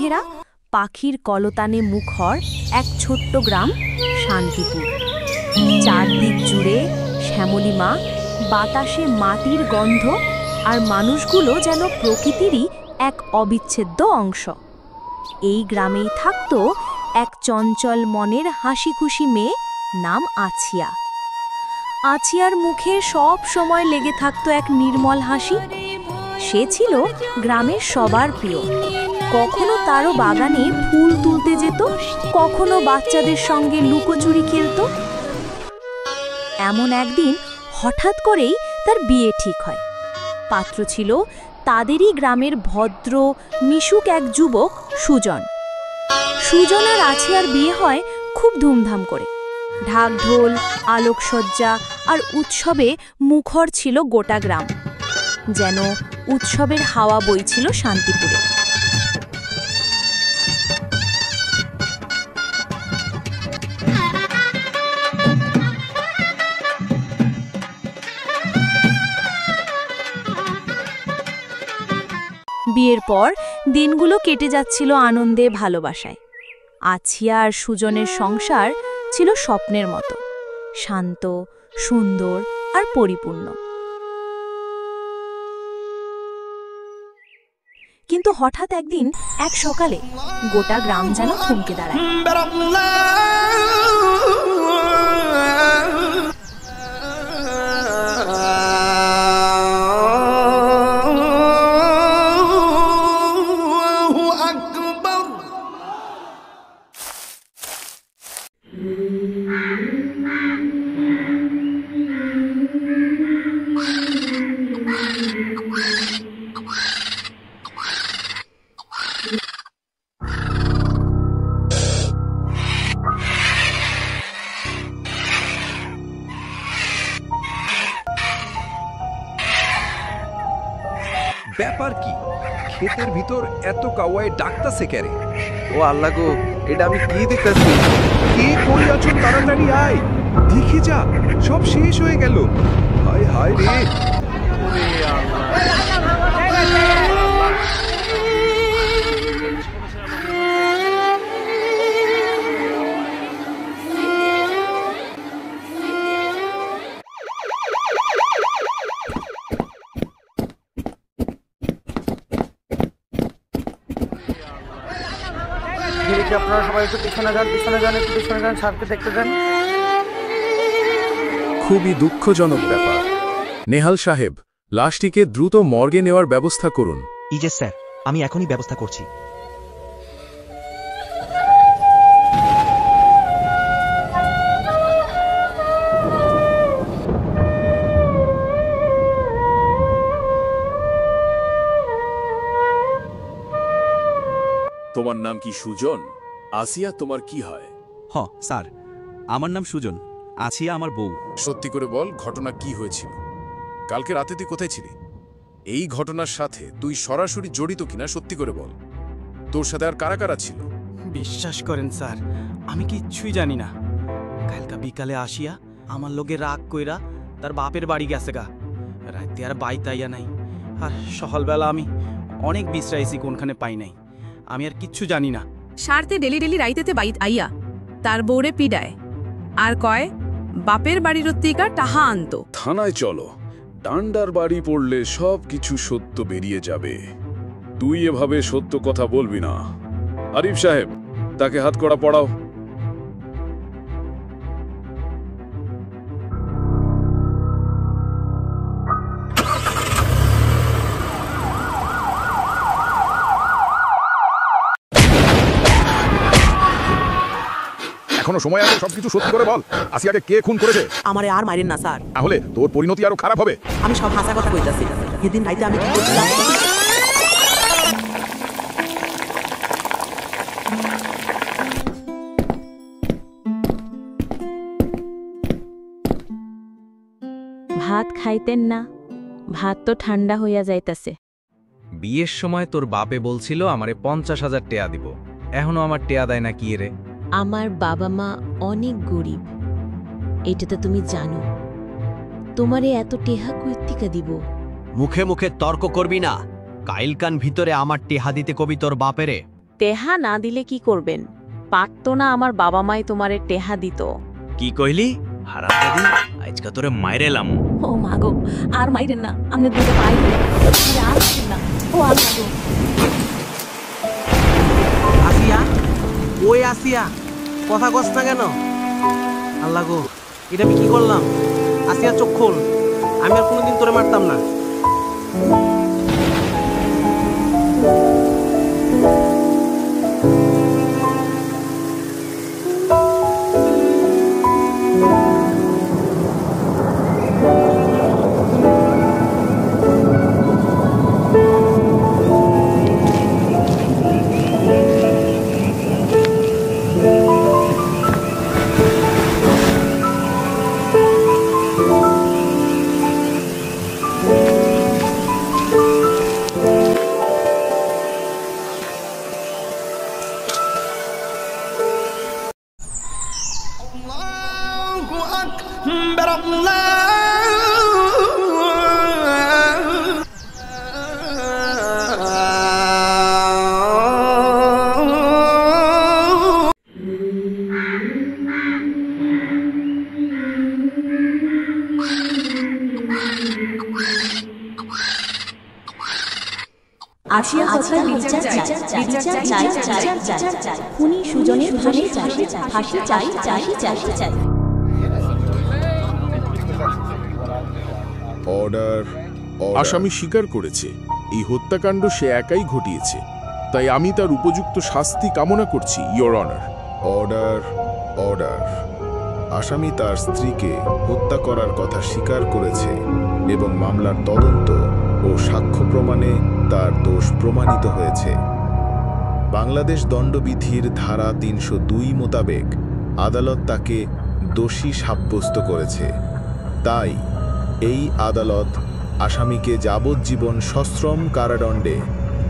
ঘেরা, পাখির কলতানে মুখর এক ছোট্ট গ্রাম শান্তিপুর। চারদিক জুড়ে শ্যামলিমা, বাতাসে মাটির গন্ধ, আর মানুষগুলো যেন প্রকৃতিরই এক অবিচ্ছেদ্য অংশ। এই গ্রামেই থাকত এক চঞ্চল মনের হাসি খুশি মেয়ে, নাম আছিয়া। আছিয়ার মুখে সব সময় লেগে থাকত এক নির্মল হাসি। সে ছিল গ্রামের সবার প্রিয়। কখনো তারও বাগানে ফুল তুলতে যেত, কখনো বাচ্চাদের সঙ্গে লুকোচুরি খেলত। এমন একদিন হঠাৎ করেই তার বিয়ে ঠিক হয়। পাত্র ছিল তাদেরই গ্রামের ভদ্র মিশুক এক যুবক সুজন। সুজন আর আছিয়ার বিয়ে হয় খুব ধুমধাম করে। ঢাকঢোল, আলোকসজ্জা আর উৎসবে মুখর ছিল গোটা গ্রাম। যেন উৎসবের হাওয়া বইছিল শান্তিপুরে। বিয়ের পর দিনগুলো কেটে যাচ্ছিল আনন্দে, ভালোবাসায়। আছিয়া আর সুজনের সংসার ছিল স্বপ্নের মতো, শান্ত, সুন্দর আর পরিপূর্ণ। কিন্তু হঠাৎ একদিন এক সকালে গোটা গ্রাম যেন থমকে দাঁড়ায়। ব্যাপার কি? ক্ষেতের ভিতর এত কাওয়ায় ডাকতাছে কেরে? ও আল্লাহ গো, এটা আমি কি দেখতেছি? কে কই আছো? তাড়াতাড়ি আয়, দেখি যা, সব শেষ হয়ে গেল। হায় হায় রে! আপনারা সবাই একটু পিছনে যান, পিছনে যান, একটু পিছনে যান, স্যারকে দেখতে দেন। খুবই দুঃখজনক ব্যাপার। নেহাল সাহেব, লাশটিকে দ্রুত মর্গে নেওয়ার ব্যবস্থা করুন। ইজে স্যার, আমি এখনই ব্যবস্থা করছি। তোমার নাম কি সুজন? আসিয়া তোমার কি হয়? হ স্যার, আমার নাম সুজন, আছিয়া আমার বউ। সত্যি করে বল, ঘটনা কি হয়েছিল? কালকে রাতে তুই কোথায় ছিলি? এই ঘটনার সাথে তুই সরাসরি জড়িত কিনা সত্যি করে বল। তোর সাথে আর কারা কারা ছিল? বিশ্বাস করেন স্যার, আমি কিচ্ছুই জানি না। কালকা বিকালে আসিয়া আমার লোকে রাগ কইরা তার বাপের বাড়ি গেছে গা। রাতে আর বাইতাইয়া নাই। আর সকালবেলা আমি অনেক বিশ্রাইছি, কোনখানে পাই নাই। আমি আর কিচ্ছু জানি না। সারতে ডেলি ডেলি রাইতেতে বাইত আইয়া তার বউরে পিডায় আর কয় বাপের বাড়ির অত্তিকা টাহা আনতো। থানায় চলো, ডান্ডার বাড়ি পড়লে সব কিছু সত্য বেরিয়ে যাবে। তুই এভাবে সত্য কথা বলবি না। আরিফ সাহেব, তাকে হাতকড়া পড়াও। এখনো সময় আছে, সবকিছু সত্যি করে বল। আসিয়াকে কে খুন করেছে? আমারে আর মারেন না স্যার, তাহলে তোর পরিণতি আরো খারাপ হবে। আমি সব হাসা কথা কইতাছি। সেদিন রাইতে আমি কি করছিলাম? ভাত খাইতেন না? ভাত তো ঠান্ডা হইয়া যাইতাছে। বিয়ের সময় তোর বাপে বলছিল আমারে 50,000 টেয়া দিব, এখনো আমার টেয়া দেয় না কি রে? আমার বাবা মা অনেক গরিব, এটা তো তুমি জানো। তোমারে এত টেহা কইতিকা দিব? মুখে মুখে তর্ক করবি না। কাইলকান ভিতরে আমার টেহা দিতে কবি তোর বাপেরে। টেহা না দিলে কি করবেন? পারতো না আমার বাবা মাই তোমারে টেহা দিত। কি কইলি? হারাম দাদি, আজকা তোরে মাইরেলাম। ও মাগো, আর মাইরেন না, আপনি দুটো পাই আর না। ও আল্লাহ গো। আসিয়া, ওই আসিয়া, কথা কস না কেন? আল্লাহ গো, এটা আমি কি করলাম? আসিয়া চোখ খোল, আমি আর কোনোদিন তোরে মারতাম না। আসিয়া কথার বিচার চাই, বিচার চাই, চাই, চাই, খুনি সুজনের ফাঁসি চাই, ফাঁসি চাই, চাই, চাই, চাই। অর্ডার। আসামি স্বীকার করেছে এই হত্যাকাণ্ড সে একাই ঘটিয়েছে, তাই আমি তার উপযুক্ত শাস্তি কামনা করছি, ইয়োর অনার। Order, order. আসামি তার স্ত্রীকে হত্যা করার কথা স্বীকার করেছে এবং মামলার তদন্ত ও সাক্ষ্য প্রমাণে তার দোষ প্রমাণিত হয়েছে। বাংলাদেশ দণ্ডবিধির ধারা ৩০২ মোতাবেক আদালত তাকে দোষী সাব্যস্ত করেছে। তাই এই আদালত আসামিকে যাবজ্জীবন সশ্রম কারাদণ্ডে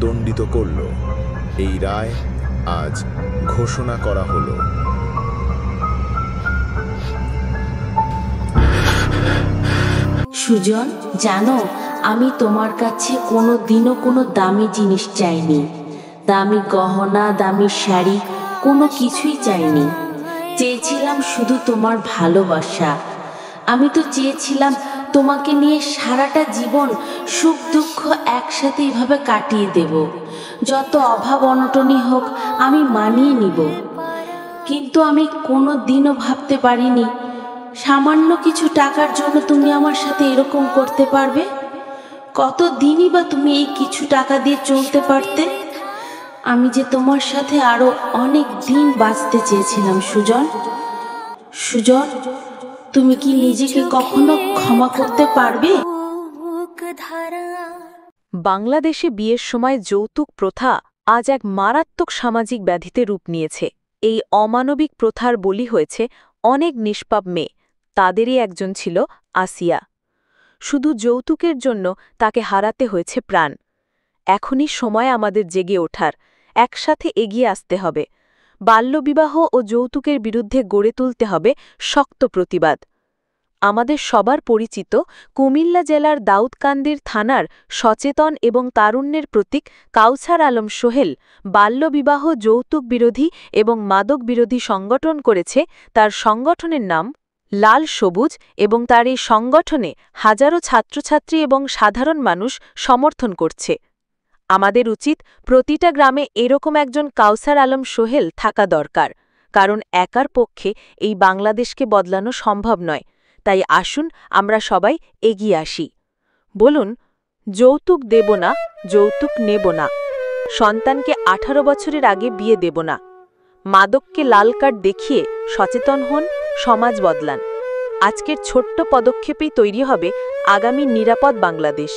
দণ্ডিত করল। এই রায় আজ ঘোষণা করা হলো। সুজন, জানো আমি তোমার কাছে কোনো দিনও কোনো দামি জিনিস চাইনি, দামি গহনা, দামি শাড়ি, কোনো কিছুই চাইনি। চেয়েছিলাম শুধু তোমার ভালোবাসা। আমি তো চেয়েছিলাম তোমাকে নিয়ে সারাটা জীবন সুখ দুঃখ একসাথে এভাবে কাটিয়ে দেব। যত অভাব অনটনই হোক আমি মানিয়ে নিব। কিন্তু আমি কোনো দিনও ভাবতে পারিনি সামান্য কিছু টাকার জন্য তুমি আমার সাথে এরকম করতে পারবে। কত দিনই বা তুমি এই কিছু টাকা দিয়ে চলতে পারতে। আমি যে তোমার সাথে আরো অনেক দিন বাঁচতে চেয়েছিলাম সুজন। সুজন, তুমি কি নিজেকে কখনো ক্ষমা করতে পারবে? বাংলাদেশে বিয়ের সময় যৌতুক প্রথা আজ এক মারাত্মক সামাজিক ব্যাধিতে রূপ নিয়েছে। এই অমানবিক প্রথার বলি হয়েছে অনেক নিষ্পাপ মেয়ে। তাদেরই একজন ছিল আসিয়া। শুধু যৌতুকের জন্য তাকে হারাতে হয়েছে প্রাণ। এখনই সময় আমাদের জেগে ওঠার, একসাথে এগিয়ে আসতে হবে। বাল্যবিবাহ ও যৌতুকের বিরুদ্ধে গড়ে তুলতে হবে শক্ত প্রতিবাদ। আমাদের সবার পরিচিত কুমিল্লা জেলার দাউদকান্দির থানার সচেতন এবং তারুণ্যের প্রতীক কাউছার আলম সোহেল বাল্যবিবাহ, যৌতুক বিরোধী এবং মাদক বিরোধী সংগঠন করেছে। তার সংগঠনের নাম লাল সবুজ এবং তার এই সংগঠনে হাজারো ছাত্রছাত্রী এবং সাধারণ মানুষ সমর্থন করছে। আমাদের উচিত প্রতিটা গ্রামে এরকম একজন কাউছার আলম সোহেল থাকা দরকার, কারণ একার পক্ষে এই বাংলাদেশকে বদলানো সম্ভব নয়। তাই আসুন আমরা সবাই এগিয়ে আসি। বলুন, যৌতুক দেব না, যৌতুক নেব না। সন্তানকে 18 বছরের আগে বিয়ে দেব না। মাদককে লাল কার্ড দেখিয়ে সচেতন হন, সমাজ বদলান। আজকের ছোট্ট পদক্ষেপেই তৈরি হবে আগামী নিরাপদ বাংলাদেশ।